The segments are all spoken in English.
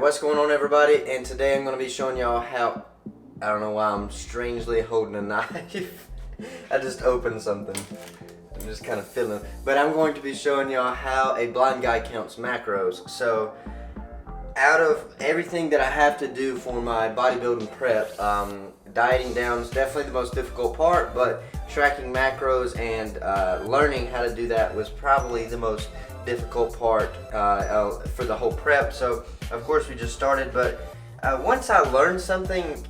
What's going on, everybody? And today I'm going to be showing y'all how, I don't know why I'm strangely holding a knife. I just opened something. I'm just kind of feeling, but I'm going to be showing y'all how a blind guy counts macros. So out of everything that I have to do for my bodybuilding prep, dieting down is definitely the most difficult part, but tracking macros and learning how to do that was probably the most difficult part for the whole prep. So of course we just started, but once I learned something,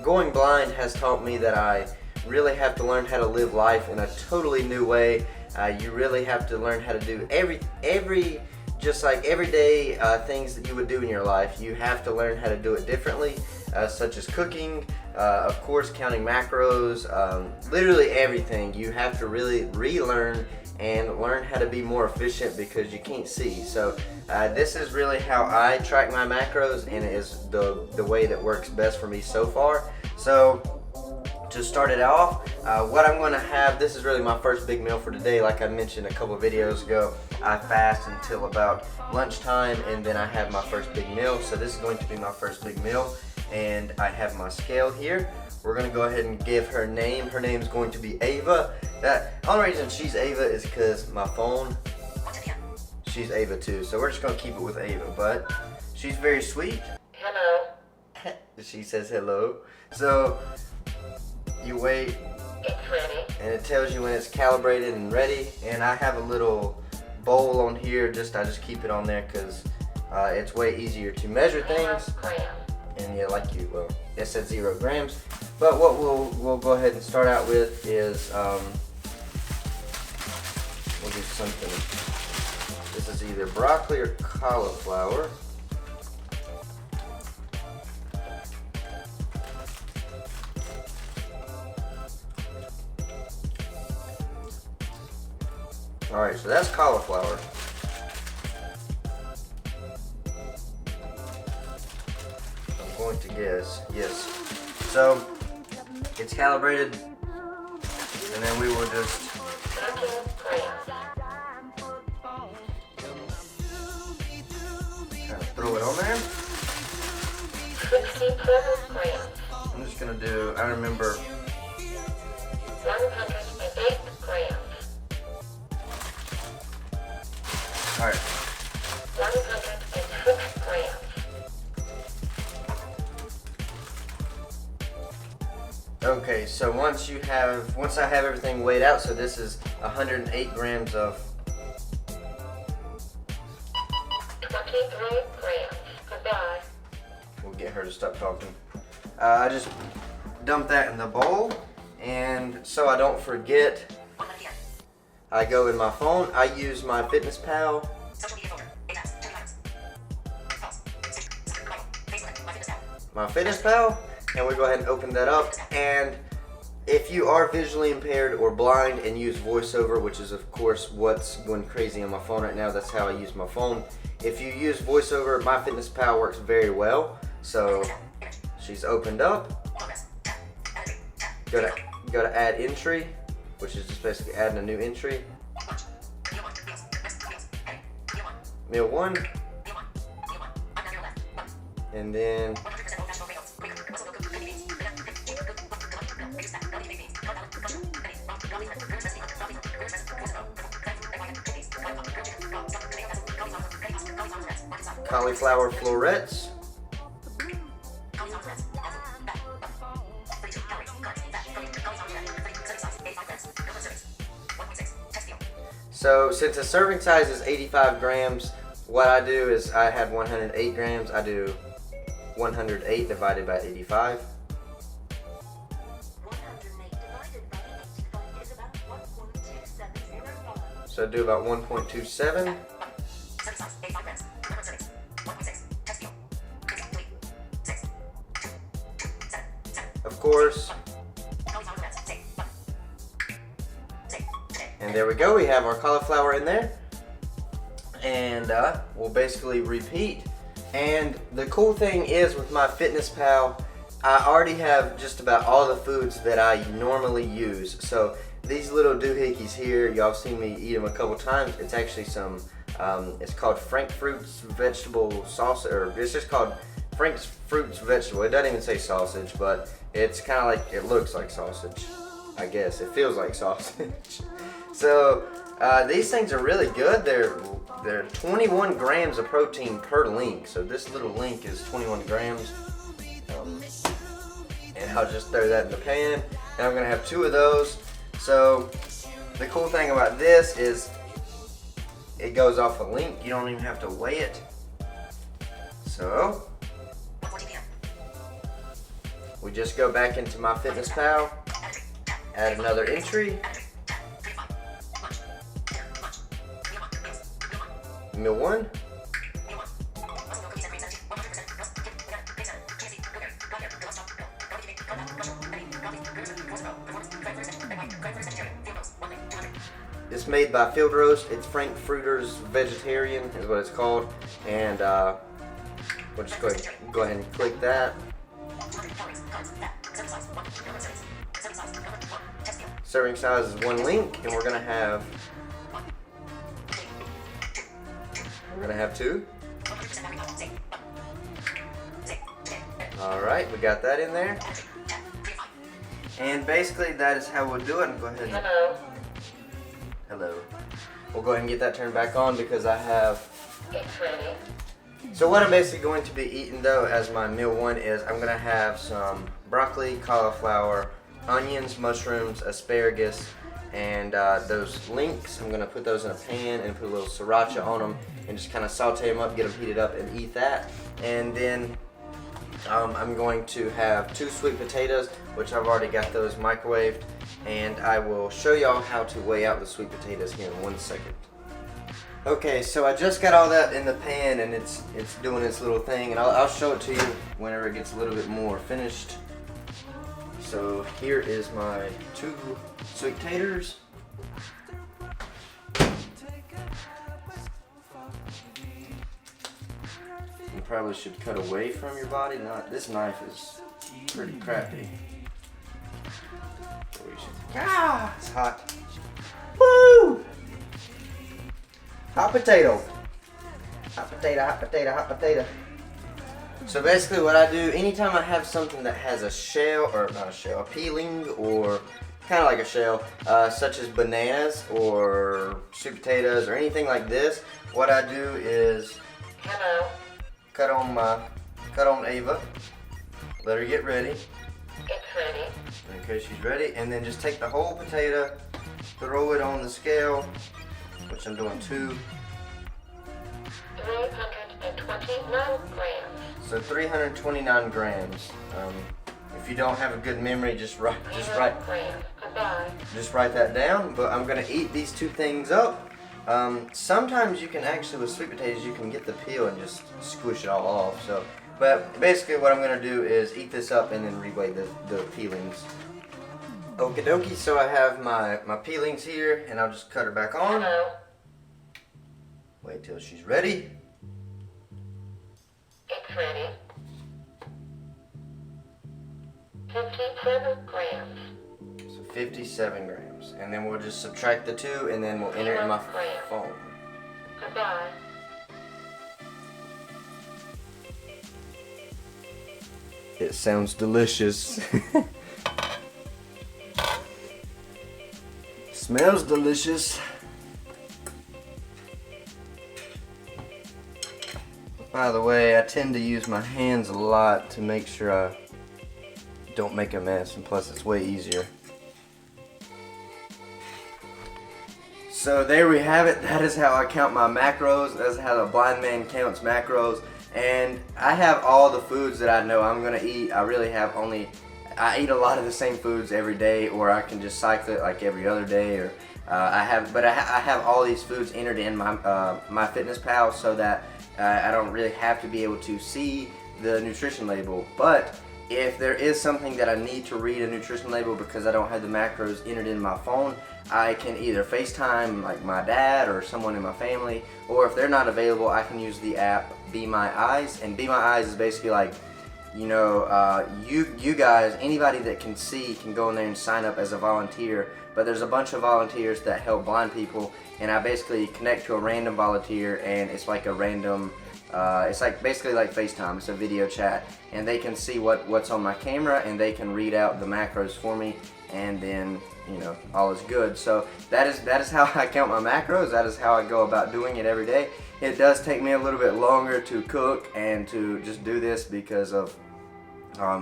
going blind has taught me that I really have to learn how to live life in a totally new way. You really have to learn how to do everyday things that you would do in your life. You have to learn how to do it differently, such as cooking, of course counting macros, literally everything. You have to really relearn and learn how to be more efficient because you can't see. So this is really how I track my macros, and it is the way that works best for me so far. So to start it off, what I'm going to have, this is really my first big meal for today. Like I mentioned a couple of videos ago, I fast until about lunchtime and then I have my first big meal. So this is going to be my first big meal, and I have my scale here. We're going to go ahead and give her a name. Her name is going to be Ava. The only reason she's Ava is because my phone, she's Ava too. So we're just going to keep it with Ava, but she's very sweet. Hello. She says hello. So you wait, It's ready. and it tells you when it's calibrated and ready. And I have a little bowl on here, I just keep it on there because it's way easier to measure things. And yeah, it said 0 grams. But what we'll go ahead and start out with is we'll do something. This is either broccoli or cauliflower. Alright, so that's cauliflower. I'm going to guess, yes. So, it's calibrated, and then we will just kind of throw it on there. 67 grams. I'm just going to do, I remember 108 grams. Alright. 106 grams. Okay, so once I have everything weighed out, so this is 108 grams of 23 grams. Goodbye. We'll get her to stop talking. I just dump that in the bowl, and so I don't forget, I go in my phone. I use my Fitness Pal. My Fitness Pal, and we go ahead and open that up. And if you are visually impaired or blind and use VoiceOver, which is of course what's going crazy on my phone right now, that's how I use my phone. If you use VoiceOver, my Fitness Pal works very well. So she's opened up. Go to add entry, which is just basically adding a new entry. Meal 1. And then cauliflower florets. So since the serving size is 85 grams, what I do is I have 108 grams. I do 108 divided by 85. 108 divided by 85 is about 1.2705. So I do about 1.27. Of course. And there we go, we have our cauliflower in there. And we'll basically repeat. And the cool thing is with my Fitness Pal, I already have just about all the foods that I normally use. So these little doohickeys here, y'all seen me eat them a couple times. It's actually some It's called Frankfurt's vegetable sausage, or it's just called Frankfurt's vegetable. It doesn't even say sausage, but it's kind of like, it looks like sausage, I guess. It feels like sausage. So these things are really good. They're 21 grams of protein per link. So this little link is 21 grams. And I'll just throw that in the pan. And I'm gonna have 2 of those. So the cool thing about this is it goes off a link. You don't even have to weigh it. So we just go back into MyFitnessPal, add another entry. Meal 1. It's made by Field Roast. It's Frankfurter's Vegetarian is what it's called. And we'll just go ahead and click that. Serving size is 1 link, and we're gonna have 2. All right, we got that in there. And basically that is how we'll do it. And go ahead and hello. We'll go ahead and get that turned back on because I have. It's ready. So what I'm basically going to be eating though as my meal 1 is I'm gonna have some broccoli, cauliflower, onions, mushrooms, asparagus, and those links. I'm gonna put those in a pan and put a little sriracha on them and just kind of saute them up, get them heated up, and eat that. And then I'm going to have 2 sweet potatoes, which I've already got those microwaved, and I will show y'all how to weigh out the sweet potatoes here in 1 second. Okay, so I just got all that in the pan and it's doing its little thing, and I'll show it to you whenever it gets a little bit more finished. So here is my 2 sweet taters. You probably should cut away from your body. This knife is pretty crappy. Ah, it's hot. Woo! Hot potato. Hot potato, hot potato, hot potato. So basically what I do, anytime I have something that has a shell, or not a shell, a peeling, or kind of like a shell, such as bananas or sweet potatoes or anything like this, what I do is cut on Ava, let her get ready. It's ready. Okay, she's ready, and then just take the whole potato, throw it on the scale, which I'm doing 2. 329 grams. So 329 grams. If you don't have a good memory, just write Grams. Goodbye. that down. But I'm gonna eat these 2 things up. Sometimes you can actually, with sweet potatoes, you can get the peel and just squish it all off. So, but basically what I'm gonna do is eat this up and then reweigh the peelings. Okie dokie, so I have my peelings here, and I'll just cut her back on. Wait till she's ready. It's ready. 57 grams. So 57 grams. And then we'll just subtract the 2, and then we'll enter it in my phone. Goodbye. It sounds delicious. Smells delicious. By the way, I tend to use my hands a lot to make sure I don't make a mess, and plus it's way easier. So there we have it. That is how I count my macros. That's how the blind man counts macros. And I have all the foods that I know I'm gonna eat. I really have I eat a lot of the same foods every day, or I can just cycle it like every other day, or I have all these foods entered in my MyFitnessPal so that I don't really have to be able to see the nutrition label. But if there is something that I need to read a nutrition label because I don't have the macros entered in my phone, I can either FaceTime like my dad or someone in my family, or if they're not available, I can use the app Be My Eyes. And Be My Eyes is basically like you know, you guys, anybody that can see can go in there and sign up as a volunteer. But there's a bunch of volunteers that help blind people, and I basically connect to a random volunteer, and it's like a random, it's like basically like FaceTime. It's a video chat, and they can see what's on my camera, and they can read out the macros for me, and then, you know, all is good. So that is how I count my macros. That is how I go about doing it every day. It does take me a little bit longer to cook and to just do this because of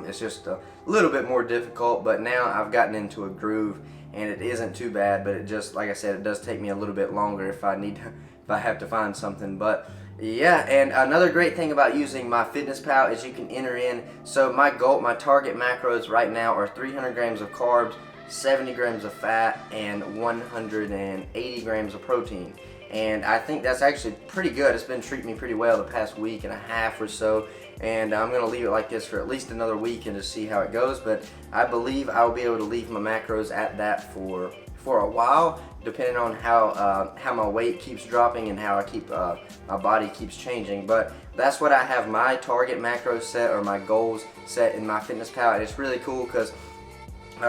it's just a little bit more difficult, but now I've gotten into a groove and it isn't too bad. But it just, like I said, it does take me a little bit longer if I have to find something. But yeah, and another great thing about using my Fitness Pal is you can enter in. So my target macros right now are 300 grams of carbs, 70 grams of fat, and 180 grams of protein. And I think that's actually pretty good. It's been treating me pretty well the past week and a half or so. And I'm going to leave it like this for at least another week and just see how it goes. But I believe I'll be able to leave my macros at that for a while, depending on how my weight keeps dropping and how I keep my body keeps changing. But that's what I have my target macros set, or my goals set, in my Fitness Pal. And it's really cool because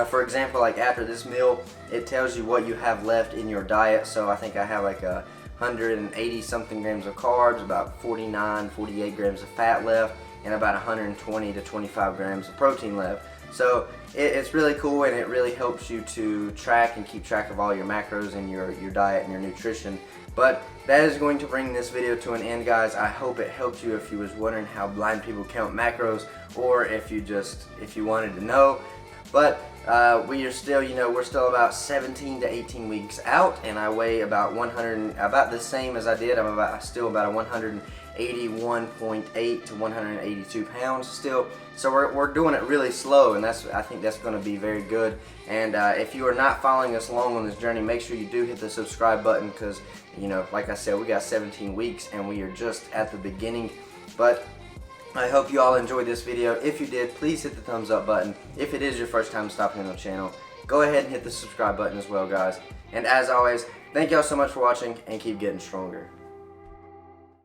for example, like after this meal, it tells you what you have left in your diet. So I think I have like 180 something grams of carbs, about 48 grams of fat left, and about 120 to 25 grams of protein left. So it's really cool, and it really helps you to track and keep track of all your macros and your diet and your nutrition. But that is going to bring this video to an end, guys. I hope it helped you if you was wondering how blind people count macros, or if you wanted to know. But we are still, you know, we're still about 17 to 18 weeks out, and I weigh about the same as I did. I'm still about 181.8 to 182 pounds still. So we're doing it really slow, and I think that's going to be very good. And if you are not following us along on this journey, make sure you do hit the subscribe button, because, you know, like I said, we got 17 weeks and we are just at the beginning. But I hope you all enjoyed this video. If you did, please hit the thumbs up button. If it is your first time stopping on the channel, go ahead and hit the subscribe button as well, guys. And as always, thank y'all so much for watching, and keep getting stronger.